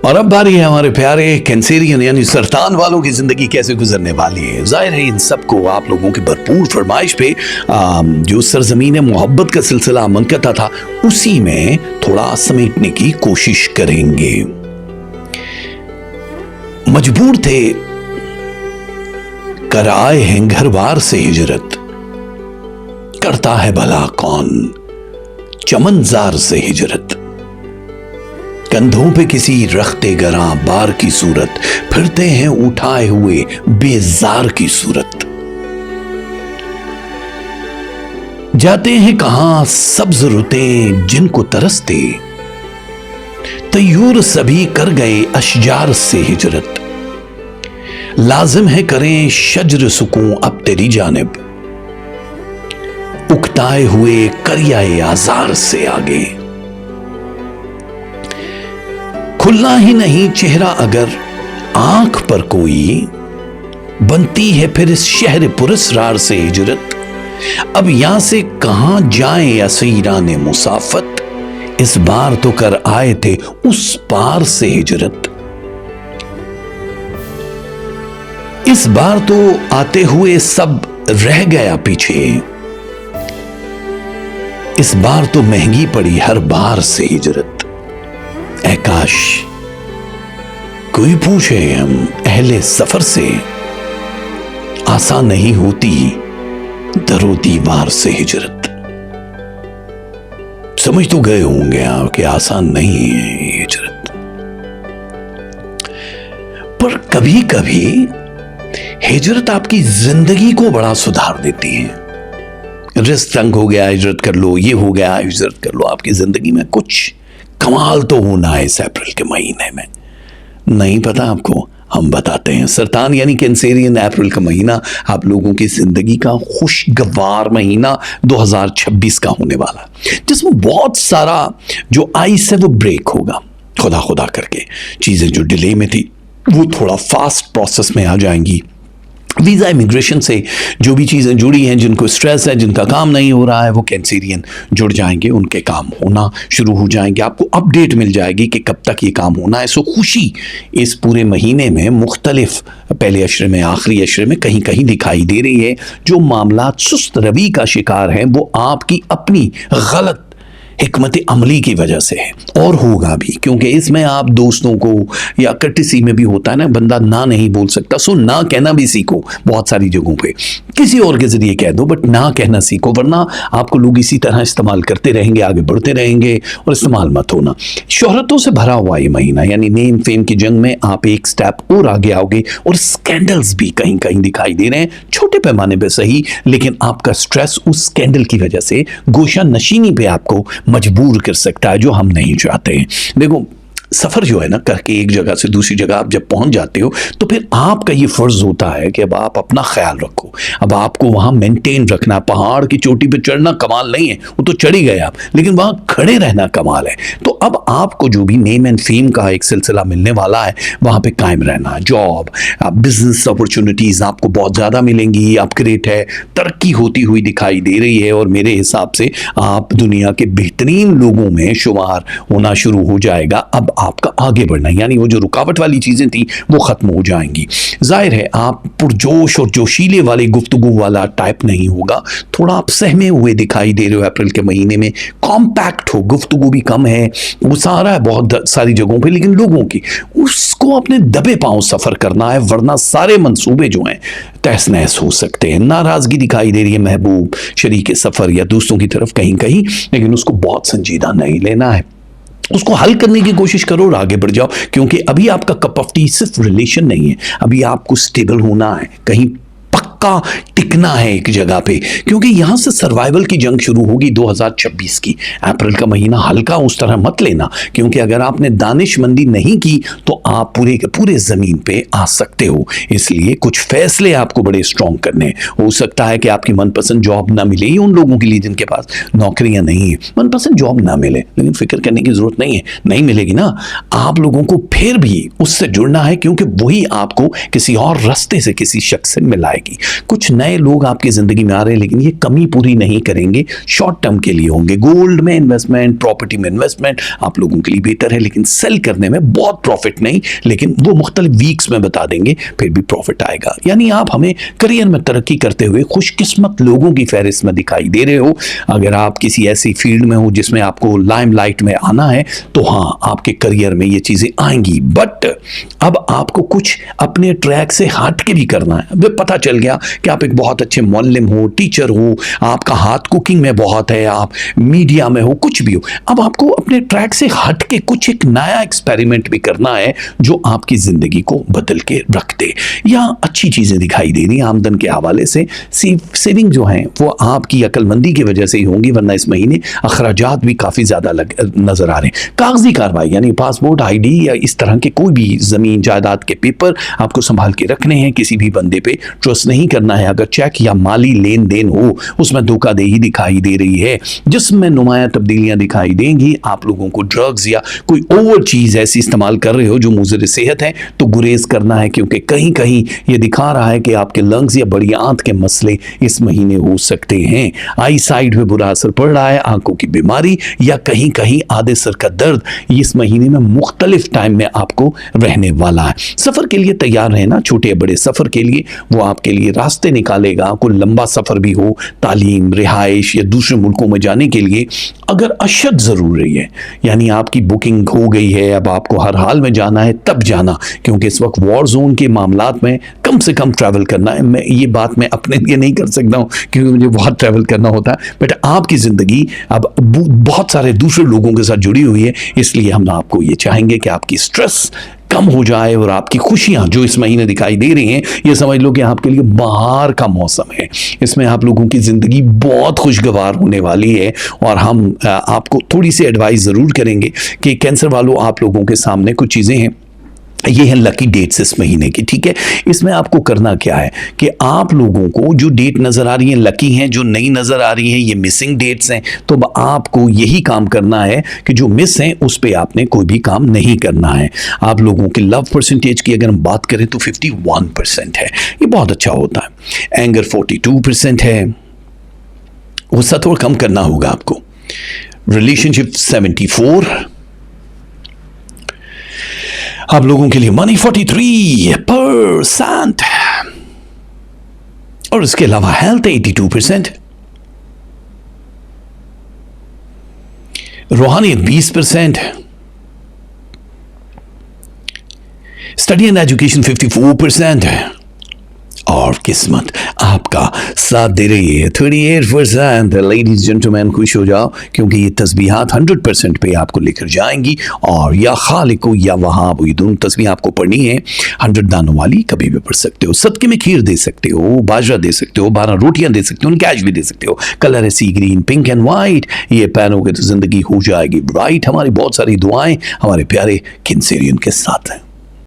और अब बारी है हमारे प्यारे कैंसेरियन यानी सरतान वालों की जिंदगी कैसे गुजरने वाली है। जाहिर है इन सबको आप लोगों की भरपूर फरमाइश पे जो सरजमीन मोहब्बत का सिलसिला मनकता था उसी में थोड़ा समेटने की कोशिश करेंगे। मजबूर थे कर आए हैं घर बार से हिजरत, करता है भला कौन चमनजार से हिजरत। कंधों पे किसी रखते गरा बार की सूरत, फिरते हैं उठाए हुए बेजार की सूरत। जाते हैं कहां सब्ज रुतें जिनको तरसते, तयूर सभी कर गए अशजार से हिजरत। लाजिम है करें शज्र सुकून अब तेरी जानिब, उकताए हुए करियाए आजार से आगे। खुलना ही नहीं चेहरा अगर आंख पर कोई, बनती है फिर इस शहर पुरस्रार से हिजरत। अब यहां से कहां जाएं असीराने मुसाफत, इस बार तो कर आए थे उस पार से हिजरत। इस बार तो आते हुए सब रह गया पीछे, इस बार तो महंगी पड़ी हर बार से हिजरत। ऐ काश कोई पूछे हम अहले सफर से, आसान नहीं होती दरो दीवार से हिजरत। समझ तो गए होंगे आप कि आसान नहीं है हिजरत, पर कभी कभी हिजरत आपकी जिंदगी को बड़ा सुधार देती है। रिस्क तंग हो गया हिजरत कर लो, ये हो गया हिजरत कर लो। आपकी जिंदगी में कुछ कमाल तो होना है इस अप्रैल के महीने में। नहीं पता आपको, हम बताते हैं। सरतान यानी कैंसेरियन अप्रैल का महीना आप लोगों की जिंदगी का खुशगवार महीना 2026 का होने वाला, जिसमें बहुत सारा जो आइस है वो ब्रेक होगा। खुदा खुदा करके चीजें जो डिले में थी वो थोड़ा फास्ट प्रोसेस में आ जाएंगी। वीज़ा इमिग्रेशन से जो भी चीज़ें जुड़ी हैं, जिनको स्ट्रेस है, जिनका काम नहीं हो रहा है, वो कैंसेरियन जुड़ जाएंगे, उनके काम होना शुरू हो जाएंगे। आपको अपडेट मिल जाएगी कि कब तक ये काम होना है। सो खुशी इस पूरे महीने में मुख्तलिफ पहले अशरे में, आखिरी अशरे में कहीं कहीं दिखाई दे रही है। जो मामला सुस्त रवि का शिकार हैं वो आपकी अपनी गलत हिकमत अमली की वजह से है, और होगा भी, क्योंकि इसमें आप दोस्तों को या कर्टिसी में भी होता है ना, बंदा ना नहीं बोल सकता। सो ना कहना भी सीखो। बहुत सारी जगहों पे किसी और के जरिए कह दो, बट ना कहना सीखो, वरना आपको लोग इसी तरह इस्तेमाल करते रहेंगे, आगे बढ़ते रहेंगे और इस्तेमाल मत होना। शोहरतों से भरा हुआ ये महीना, यानी नेम फेम की जंग में आप एक स्टेप और आगे आओगे, और स्कैंडल्स भी कहीं कहीं दिखाई दे रहे हैं, छोटे पैमाने पे सही, लेकिन आपका स्ट्रेस उस स्कैंडल की वजह से गोशा नशीनी पे आपको मजबूर कर सकता है, जो हम नहीं चाहते हैं। देखो, सफ़र जो है ना करके एक जगह से दूसरी जगह आप जब पहुंच जाते हो तो फिर आपका ये फ़र्ज़ होता है कि अब आप अपना ख्याल रखो। अब आपको वहाँ मेंटेन रखना। पहाड़ की चोटी पे चढ़ना कमाल नहीं है, वो तो चढ़ ही गए आप, लेकिन वहाँ खड़े रहना कमाल है। तो अब आपको जो भी नेम एंड फेम का एक सिलसिला मिलने वाला है, वहाँ पे कायम रहना। जॉब, बिजनेस अपॉर्चुनिटीज़ आपको बहुत ज़्यादा मिलेंगी, अपग्रेड है, तरक्की होती हुई दिखाई दे रही है, और मेरे हिसाब से आप दुनिया के बेहतरीन लोगों में शुमार होना शुरू हो जाएगा। अब आपका आगे बढ़ना, यानी वो जो रुकावट वाली चीजें थी वो खत्म हो जाएंगी। जाहिर है आप पुरजोश और जोशीले वाली गुफ्तगू वाला टाइप नहीं होगा, थोड़ा आप सहमे हुए दिखाई दे रहे हो अप्रैल के महीने में। कॉम्पैक्ट हो, गुफ्तगू भी कम है, वो सारा है बहुत सारी जगहों पे, लेकिन लोगों की उसको अपने दबे पांव सफर करना है, वरना सारे मंसूबे जो हैं तहस नहस हो सकते हैं। नाराजगी दिखाई दे रही है महबूब, शरीके सफर या दोस्तों की तरफ कहीं कहीं, लेकिन उसको बहुत संजीदा नहीं लेना है। उसको हल करने की कोशिश करो और आगे बढ़ जाओ, क्योंकि अभी आपका कप ऑफ टी सिर्फ रिलेशन नहीं है, अभी आपको स्टेबल होना है, कहीं पक्का टिकना है एक जगह पे, क्योंकि यहां से सर्वाइवल की जंग शुरू होगी 2026 की। अप्रैल का महीना हल्का उस तरह मत लेना, क्योंकि अगर आपने दानिशमंदी नहीं की तो आप पूरे के पूरे जमीन पे आ सकते हो। इसलिए कुछ फैसले आपको बड़े स्ट्रॉन्ग करने। हो सकता है कि आपकी मनपसंद जॉब ना मिले, ही उन लोगों के लिए जिनके पास नौकरियां नहीं है, मनपसंद जॉब ना मिले, लेकिन फिक्र करने की जरूरत नहीं है, नहीं मिलेगी ना। आप लोगों को फिर भी उससे जुड़ना है, क्योंकि वही आपको किसी और रास्ते से किसी शख्स से मिलाएगी। कुछ नए लोग आपकी ज़िंदगी में आ रहे हैं, लेकिन ये कमी पूरी नहीं करेंगे, शॉर्ट टर्म के लिए होंगे। गोल्ड में इन्वेस्टमेंट, प्रॉपर्टी में इन्वेस्टमेंट आप लोगों के लिए बेहतर है, लेकिन सेल करने में बहुत प्रॉफिट नहीं, लेकिन वो मुख्तलिफ वीक्स में बता देंगे, फिर भी प्रॉफिट आएगा। यानी आप हमें करियर में तरक्की करते हुए खुशकिस्मत लोगों की फहरिस्त में दिखाई दे रहे हो। अगर आप किसी ऐसी फील्ड में हो जिसमें आपको लाइमलाइट में आना है, तो हाँ, आपके करियर में ये चीज़ें आएंगी। बट अब आपको कुछ अपने ट्रैक से हट के भी करना है। अब पता चल गया कि आप एक बहुत अच्छे मौल्लिम हो, टीचर हो, आपका हाथ कुकिंग में बहुत है, आप मीडिया में हो, कुछ भी हो, अब आपको अपने ट्रैक से हट के कुछ एक नया एक्सपेरिमेंट भी करना है जो आपकी ज़िंदगी को बदल के रख दे। यहाँ अच्छी चीज़ें दिखाई दे रही हैं आमदन के हवाले से। सेविंग जो है वो आपकी अक्लमंदी की वजह से ही होंगी, वरना इस महीने अखराजात भी काफ़ी ज़्यादा नज़र आ रहे हैं। कागजी कार्रवाई यानी पासपोर्ट, ID या इस तरह के कोई भी ज़मीन जायदाद के पेपर आपको संभाल के रखने हैं। किसी भी बंदे पे ट्रस्ट नहीं करना है। अगर चेक या माली लेन देन हो उसमें धोखाधड़ी दिखाई दे रही है, जिसमें नुमाया तब्दीलियां दिखाई देंगी। आप लोगों को ड्रग्स या कोई ओवर चीज़ ऐसी इस्तेमाल कर रहे हो जो मुज़र सेहत है, तो गुरेज करना है, क्योंकि कहीं कहीं ये दिखा रहा है कि आपके लंग्स या बड़ी आंत के मसले इस महीने हो सकते हैं। आई साइड पे बुरा असर पड़ रहा है, आंखों की बीमारी या कहीं कहीं आधे सर का दर्द इस महीने में मुख्तलिफ टाइम में आपको रहने वाला है। सफ़र के लिए तैयार रहना, छोटे या बड़े सफ़र के लिए वो आपके लिए रास्ते निकालेगा। कोई लंबा सफ़र भी हो, तालीम, रिहाइश या दूसरे मुल्कों में जाने के लिए, अगर अशद ज़रूरी है, यानी आपकी बुकिंग हो गई है, अब आपको हर हाल में जाना है, तब जाना, क्योंकि इस वक्त वॉर जोन के मामलात में कम से कम ट्रैवल करना है। मैं ये बात मैं अपने लिए नहीं कर सकता हूँ क्योंकि मुझे बहुत ट्रैवल करना होता है, बट आपकी ज़िंदगी अब बहुत सारे दूसरे लोगों के साथ जुड़ी हुई है, इसलिए हम आपको ये चाहेंगे कि आपकी स्ट्रेस कम हो जाए और आपकी खुशियां जो इस महीने दिखाई दे रही हैं, ये समझ लो कि आपके लिए बाहर का मौसम है। इसमें आप लोगों की ज़िंदगी बहुत खुशगवार होने वाली है। और हम आपको थोड़ी सी एडवाइस ज़रूर करेंगे कि कैंसर वालों, आप लोगों के सामने कुछ चीज़ें हैं, ये है लकी डेट्स इस महीने की, ठीक है। इसमें आपको करना क्या है कि आप लोगों को जो डेट नज़र आ रही है लकी हैं, जो नई नज़र आ रही हैं ये मिसिंग डेट्स हैं। तो आपको यही काम करना है कि जो मिस हैं उस पे आपने कोई भी काम नहीं करना है। आप लोगों के लव परसेंटेज की अगर हम बात करें तो 51% है, ये बहुत अच्छा होता है। एंगर 42% है, गुस्सा थोड़ा कम करना होगा आपको। रिलेशनशिप 74, आप लोगों के लिए मनी 43%, और इसके अलावा हेल्थ 82%, रूहानियत 20%, स्टडी एंड एजुकेशन 54%, और किस्मत आपका साथ दे रही है 38%। लेडीज जेंटलमैन खुश हो जाओ, क्योंकि ये तस्बीहात 100% पे आपको लेकर जाएंगी। और या खालिको या वहाब, ये दोनों तस्बीह आपको पढ़नी है। 100 दानों वाली कभी भी पढ़ सकते हो, सदके में खीर दे सकते हो, बाजरा दे सकते हो, 12 रोटियां दे सकते हो, कैश भी दे सकते हो। कलर है सी ग्रीन, पिंक एंड वाइट, ये पहनोगे तो जिंदगी हो जाएगी ब्राइट। हमारी बहुत सारी दुआएं हमारे प्यारे किंसेरियन के साथ हैं।